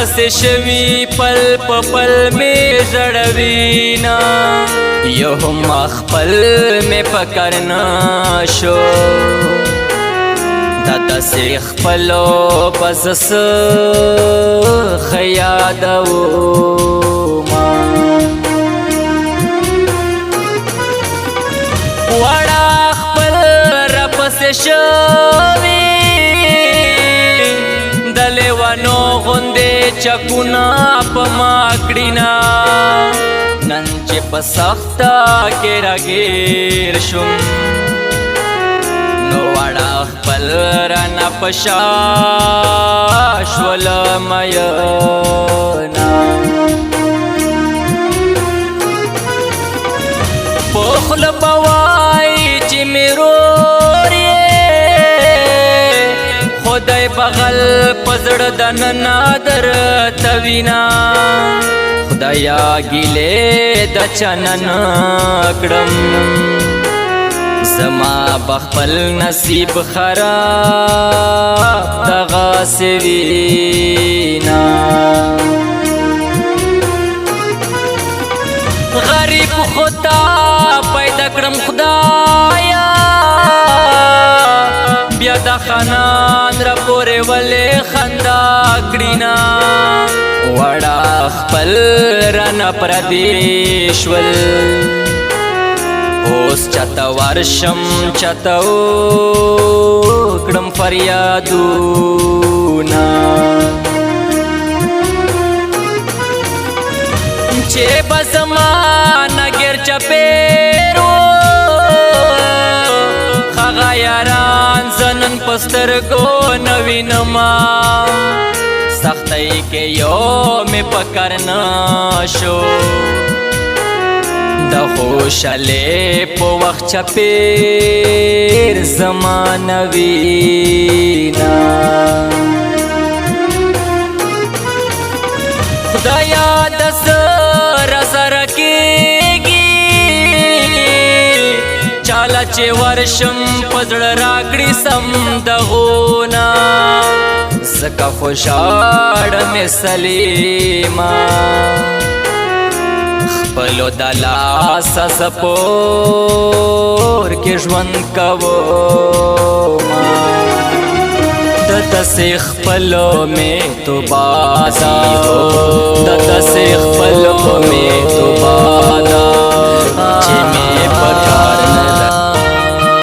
پسې شوي پل په پل مې زړوینا یو هم خپل مې فکر نه شو دا داسې خپلو پس څه ښه یادومه وړه خپل راپسې شوي د لیوانو غوندې چکونه په ما کړینا نن چې په سخته کې راګیر شوم نو وړه خپل رانه په شا شوله مینا په خوله به وایي چې مې رور یې خدای بغل په زړه دننه درته وینا خدایا ګیلې د چا نه نه کړم زما بخپل نصیب خراب دغسې وینا غریب خدا پیدا کړم خدایا بیا د خانان را پورې ولې خندا کړینا وړه خپل رانه پردي شول اوس چاته ورشم چاته وکړم فریادونه چې به زما نګر چپېر و هغه یاران زه نن په سترګو نه وینمه سختۍ کې یو مې فکر نه شو د خوشحالۍ په وخت چپېر زما نه وینا خدایا د سره سره کېږي چاله چې ورشم په زړه راکړي سم دغونه ځکه خوشاړه مې سلیمه خپلو د لاسه سپور کې ژوند کومه د داسې خپلو مې توبه ده د داسې خپلو مې توبه ده چې مې په